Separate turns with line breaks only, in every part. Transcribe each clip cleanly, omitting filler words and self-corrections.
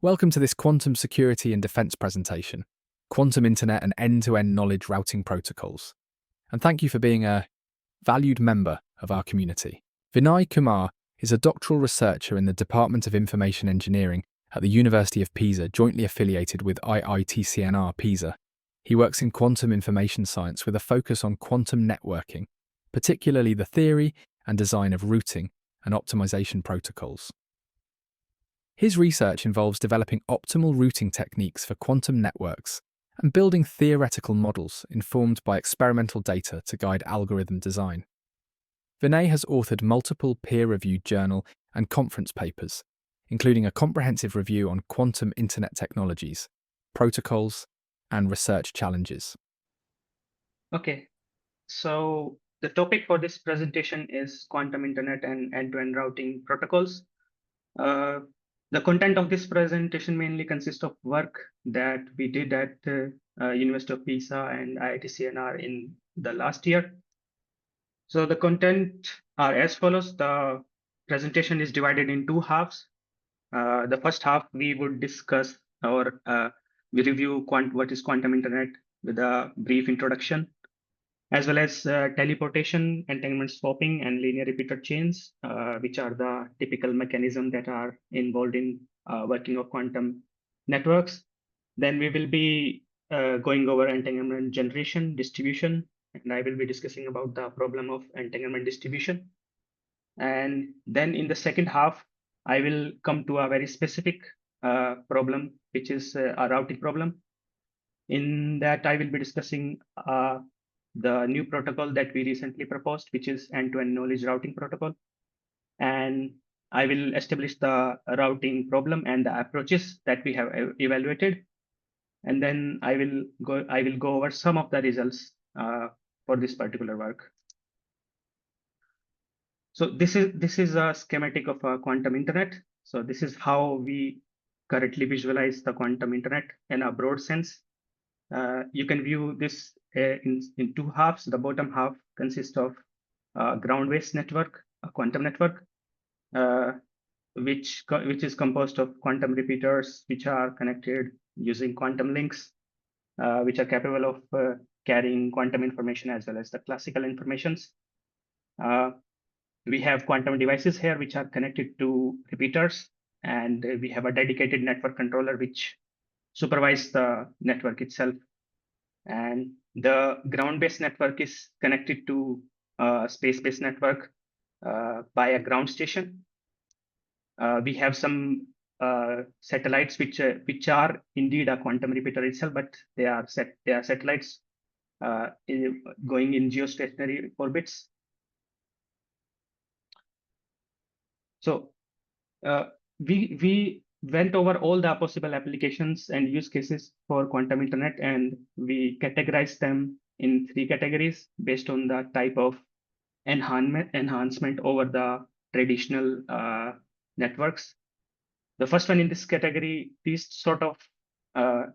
Welcome to this quantum security and defense presentation, quantum internet and end-to-end knowledge routing protocols. And thank you for being a valued member of our community. Vinay Kumar is a doctoral researcher in the Department of Information Engineering at the University of Pisa, jointly affiliated with IITCNR Pisa. He works in quantum information science with a focus on quantum networking, particularly the theory and design of routing and optimization protocols. His research involves developing optimal routing techniques for quantum networks and building theoretical models informed by experimental data to guide algorithm design. Vinay has authored multiple peer-reviewed journal and conference papers, including a comprehensive review on quantum internet technologies, protocols, and research challenges.
Okay, so the topic for this presentation is quantum internet and end-to-end routing protocols. Uh, the content of this presentation mainly consists of work that we did at University of Pisa and IITCNR in the last year. So the content are as follows. The presentation is divided in two halves. The first half, we would discuss or we review what is quantum internet with a brief introduction, as well as teleportation, entanglement swapping, and linear repeater chains, which are the typical mechanisms that are involved in working of quantum networks. Then we will be going over entanglement generation, distribution, and I will be discussing about the problem of entanglement distribution. And then in the second half, I will come to a very specific problem, which is a routing problem. In that, I will be discussing the new protocol that we recently proposed, which is end-to-end knowledge routing protocol. And I will establish the routing problem and the approaches that we have evaluated. And then I will go over some of the results for this particular work. So this is a schematic of a quantum internet. So this is how we currently visualize the quantum internet in a broad sense. You can view this in two halves. The bottom half consists of ground-based network, a quantum network, uh, which is composed of quantum repeaters, which are connected using quantum links, which are capable of carrying quantum information as well as the classical informations. We have quantum devices here, which are connected to repeaters, and we have a dedicated network controller which supervises the network itself. And the ground-based network is connected to a space-based network by a ground station. We have some satellites which are indeed a quantum repeater itself, but they are satellites going in geostationary orbits. So we went over all the possible applications and use cases for quantum internet, and we categorized them in three categories based on the type of enhancement over the traditional networks. The first one in this category, these sort of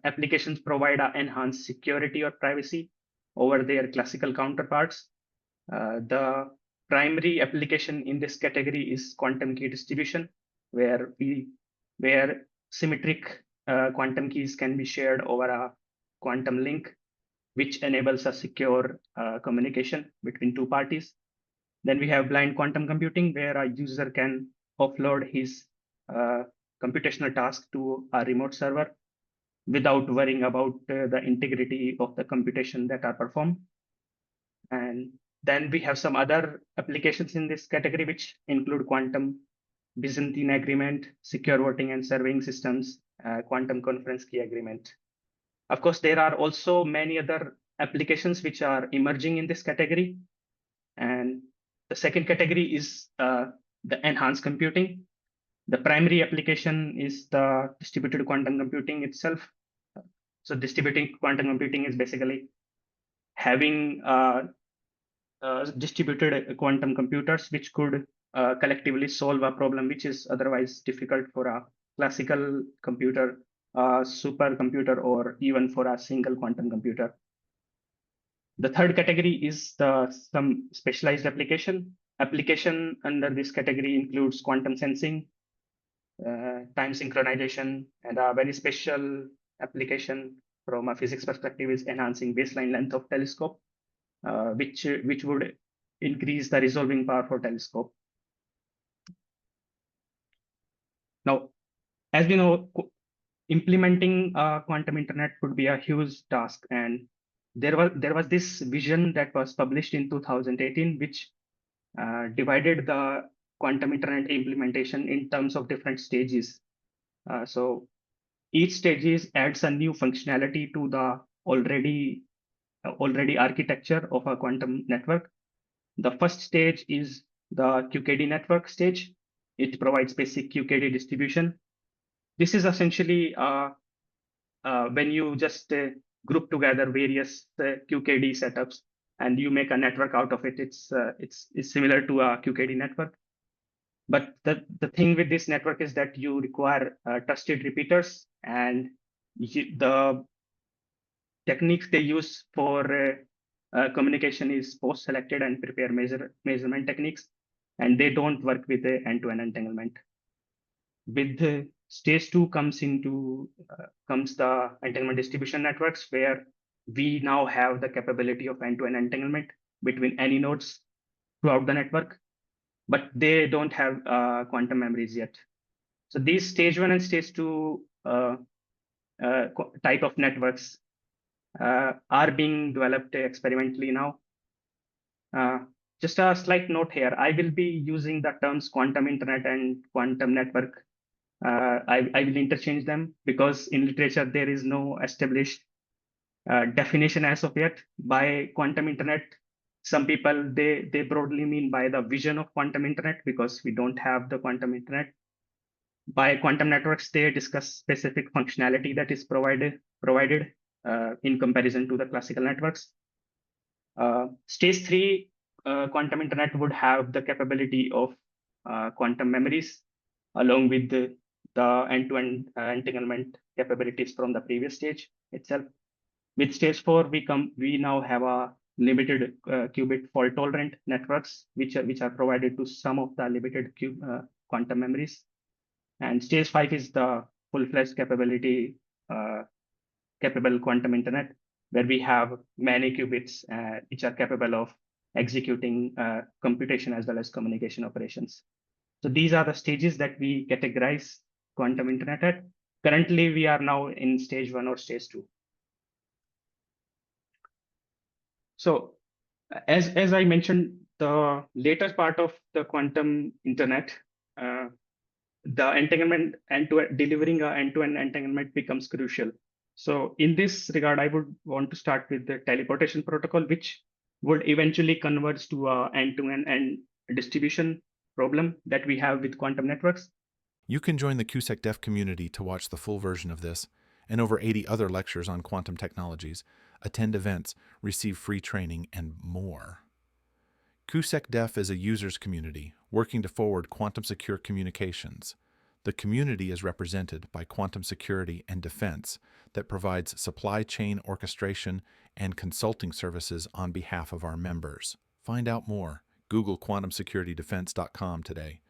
applications provide enhanced security or privacy over their classical counterparts. The primary application in this category is quantum key distribution, where symmetric quantum keys can be shared over a quantum link, which enables a secure communication between two parties. Then we have blind quantum computing, where a user can offload his computational task to a remote server without worrying about the integrity of the computation that are performed. And then we have some other applications in this category, which include quantum Byzantine agreement, secure voting and surveying systems, quantum conference key agreement. Of course, there are also many other applications which are emerging in this category. And the second category is the enhanced computing. The primary application is the distributed quantum computing itself. So distributed quantum computing is basically having distributed quantum computers which could collectively solve a problem which is otherwise difficult for a classical computer, supercomputer, or even for a single quantum computer. The third category is some specialized application. Application under this category includes quantum sensing, time synchronization, and a very special application from a physics perspective is enhancing baseline length of telescope, which would increase the resolving power for telescope. Now, as we know, implementing a quantum internet would be a huge task, and there was this vision that was published in 2018, which divided the quantum internet implementation in terms of different stages. So each stage adds a new functionality to the already architecture of a quantum network. The first stage is the QKD network stage. It provides basic QKD distribution. This is essentially when you just group together various QKD setups and you make a network out of it. It's similar to a QKD network. But the thing with this network is that you require trusted repeaters, and the techniques they use for communication is post-selected and prepare measurement techniques, and they don't work with the end-to-end entanglement. With the stage two comes the entanglement distribution networks, where we now have the capability of end-to-end entanglement between any nodes throughout the network, but they don't have quantum memories yet. So these stage one and stage two type of networks are being developed experimentally now. Just a slight note here, I will be using the terms quantum internet and quantum network. I will interchange them because in literature there is no established definition as of yet. By quantum internet, some people they broadly mean by the vision of quantum internet, because we don't have the quantum internet. By quantum networks, they discuss specific functionality that is provided in comparison to the classical networks. Stage three, quantum internet would have the capability of quantum memories, along with the end-to-end entanglement capabilities from the previous stage itself. With stage four, we now have a limited qubit fault tolerant networks, which are provided to some of the limited quantum memories. And stage five is the full-fledged capable quantum internet, where we have many qubits which are capable of executing computation as well as communication operations. So these are the stages that we categorize quantum internet at. Currently, we are now in stage one or stage two. So as I mentioned, the later part of the quantum internet, the entanglement delivering an end-to-end entanglement becomes crucial. So in this regard, I would want to start with the teleportation protocol, which would eventually converge to an end-to-end and distribution problem that we have with quantum networks.
You can join the QSEC Dev community to watch the full version of this and over 80 other lectures on quantum technologies, attend events, receive free training, and more. QSEC Dev is a users community working to forward quantum secure communications. The community is represented by Quantum Security and Defense that provides supply chain orchestration and consulting services on behalf of our members. Find out more. Google quantumsecuritydefense.com today.